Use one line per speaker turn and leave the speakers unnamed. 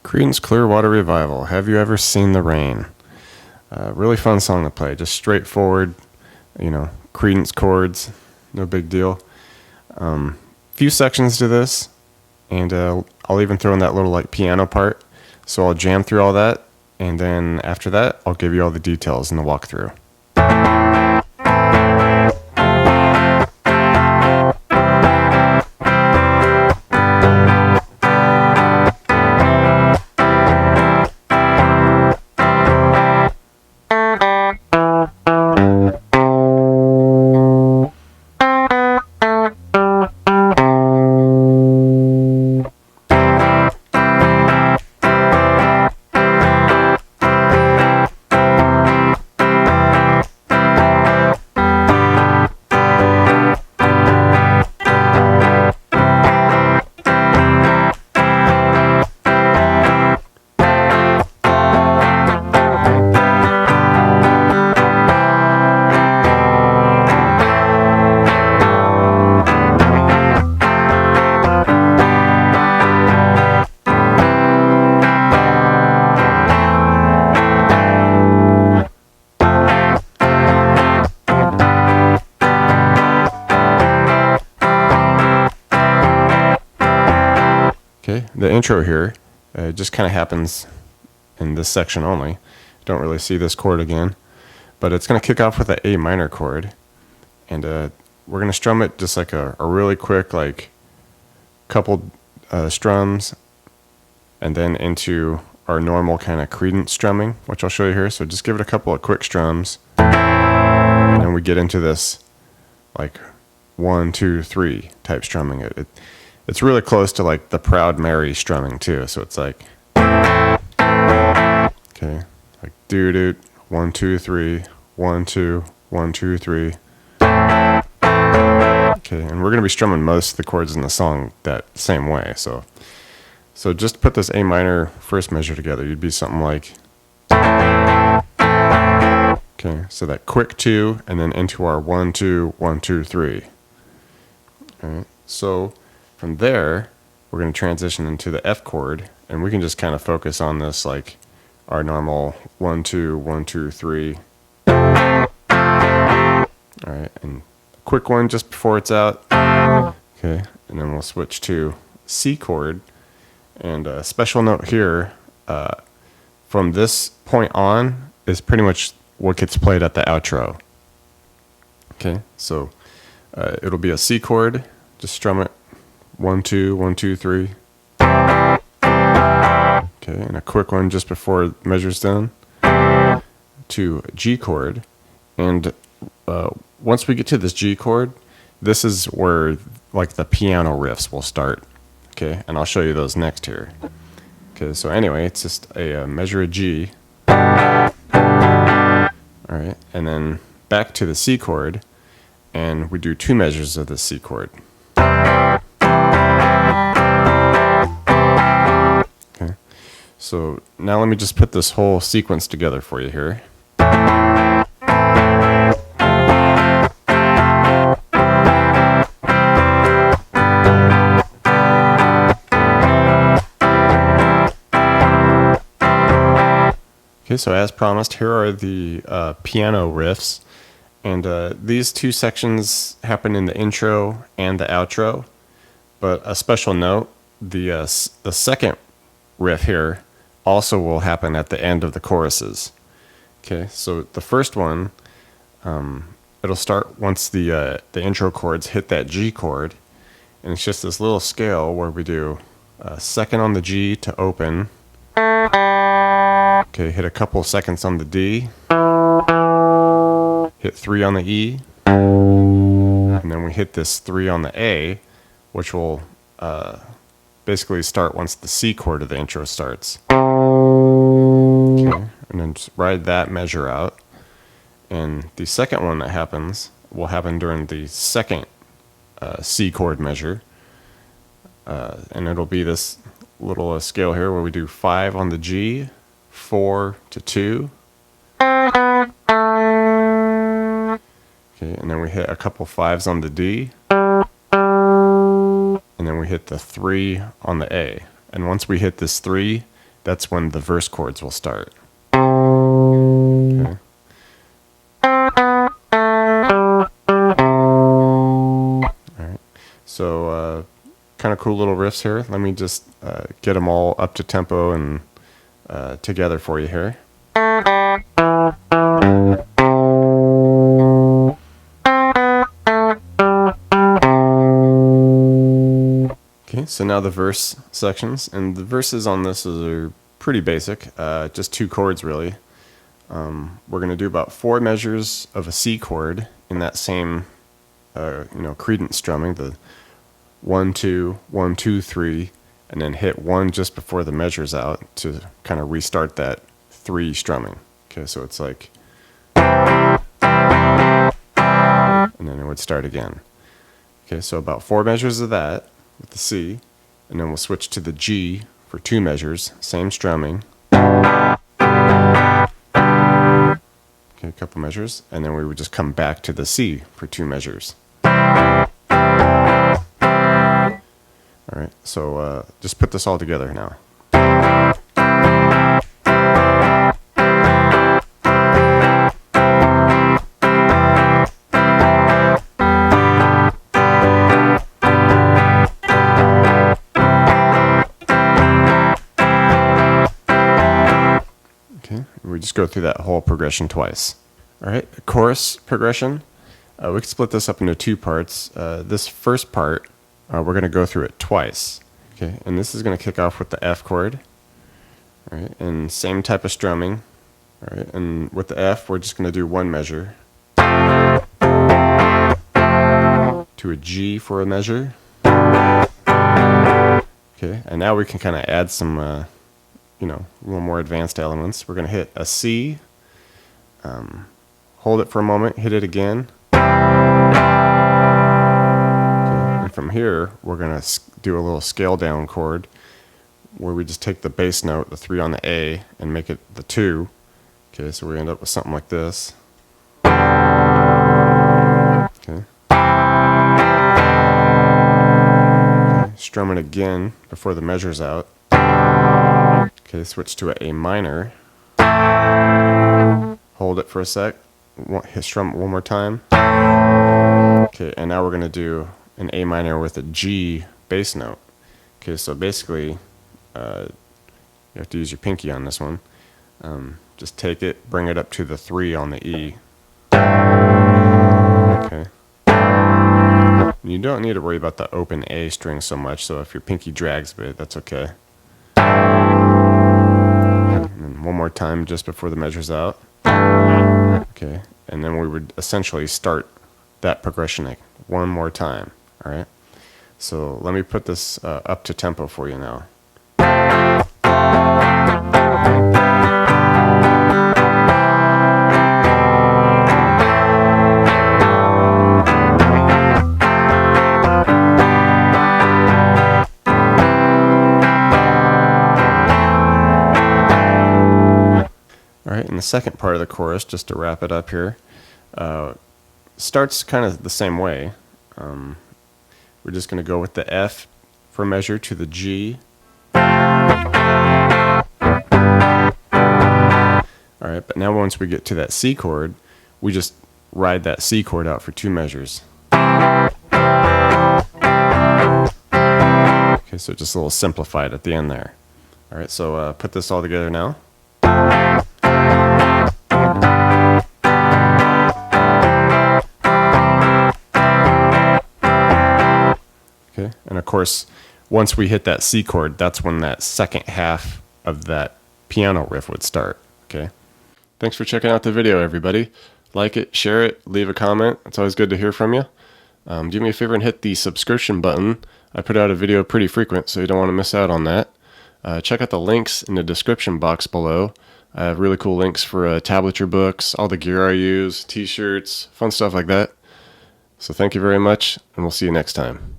Creedence Clearwater Revival. Have you ever seen the rain? Really fun song to play. Just straightforward, Creedence chords, no big deal. Few sections to this, and I'll even throw in that little piano part. So I'll jam through all that, and then after that, I'll give you all the details in the walkthrough. Okay, the intro here just kind of happens in this section only. Don't really see this chord again, but it's going to kick off with an A minor chord, and we're going to strum it just like a really quick, couple strums, and then into our normal kind of Creedence strumming, which I'll show you here. So just give it a couple of quick strums, and then we get into this 1, 2, 3 type strumming. It's really close to the Proud Mary strumming too. So it's doo doo, 1, 2, 3, 1, 2, 1, 2, 3. Okay, and we're gonna be strumming most of the chords in the song that same way. So just to put this A minor first measure together, you'd be something like. Okay, so that quick 2, and then into our 1, 2, 1, 2, 3. All right, so from there, we're going to transition into the F chord, and we can just kind of focus on this our normal 1, 2, 1, 2, 3. All right, and a quick one just before it's out. Okay, and then we'll switch to C chord. And a special note here, from this point on is pretty much what gets played at the outro. Okay, so it'll be a C chord, just strum it. 1, 2, 1, 2, 3. Okay, and a quick one just before the measure's done to G chord. And once we get to this G chord, this is where the piano riffs will start. Okay, and I'll show you those next here. Okay, so anyway, it's just a measure of G. All right, and then back to the C chord, and we do 2 measures of the C chord. Okay, so now let me just put this whole sequence together for you here. Okay, so as promised, here are the piano riffs, and these 2 sections happen in the intro and the outro. But a special note, the second riff here also will happen at the end of the choruses. Okay, so the first one, it'll start once the intro chords hit that G chord, and it's just this little scale where we do a second on the G to open. Okay, hit a couple seconds on the D, hit 3 on the E, and then we hit this 3 on the A, which will basically start once the C chord of the intro starts. Okay, and then just ride that measure out. And the second one that happens will happen during the second C chord measure. And it'll be this little scale here where we do 5 on the G, 4 to 2. Okay, and then we hit a couple 5s on the D. And then we hit the 3 on the A. And once we hit this 3, that's when the verse chords will start. Okay. Alright, so kind of cool little riffs here. Let me just get them all up to tempo and together for you here. Okay, so now the verse sections, and the verses on this are pretty basic, just 2 chords really. We're going to do about 4 measures of a C chord in that same, Creedence strumming, the 1, 2, 1, 2, 3, and then hit 1 just before the measure's out to kind of restart that 3 strumming. Okay, so it's like, and then it would start again. Okay, so about 4 measures of that with the C, and then we'll switch to the G for 2 measures, same strumming. Okay, a couple measures, and then we would just come back to the C for 2 measures. Alright, so just put this all together now. Okay, we just go through that whole progression twice. Alright, chorus progression. We can split this up into 2 parts. This first part, we're going to go through it twice. Okay, and this is going to kick off with the F chord. All right, and same type of strumming. All right, and with the F, we're just going to do 1 measure. To a G for a measure. Okay, and now we can kind of add some, a little more advanced elements. We're going to hit a C, hold it for a moment, hit it again. From here, we're going to do a little scale down chord where we just take the bass note, the 3 on the A, and make it the 2. Okay, so we end up with something like this. Okay. Okay, strum it again before the measure's out. Okay, switch to an A minor. Hold it for a sec. Strum it one more time. Okay, and now we're going to do an A minor with a G bass note. Okay, so basically, you have to use your pinky on this one. Just take it, bring it up to the 3 on the E. Okay. You don't need to worry about the open A string so much, so if your pinky drags a bit, that's okay. And then one more time just before the measure's out. Okay, and then we would essentially start that progression one more time. All right, so let me put this up to tempo for you now. All right, and the second part of the chorus, just to wrap it up here, starts kind of the same way. We're just going to go with the F for measure to the G. Alright, but now once we get to that C chord, we just ride that C chord out for 2 measures. Okay, so just a little simplified at the end there. Alright, so put this all together now. Okay, and of course, once we hit that C chord, that's when that second half of that piano riff would start. Okay, thanks for checking out the video, everybody. Like it, share it, leave a comment. It's always good to hear from you. Do me a favor and hit the subscription button. I put out a video pretty frequent, so you don't want to miss out on that. Check out the links in the description box below. I have really cool links for tablature books, all the gear I use, t-shirts, fun stuff like that. So thank you very much, and we'll see you next time.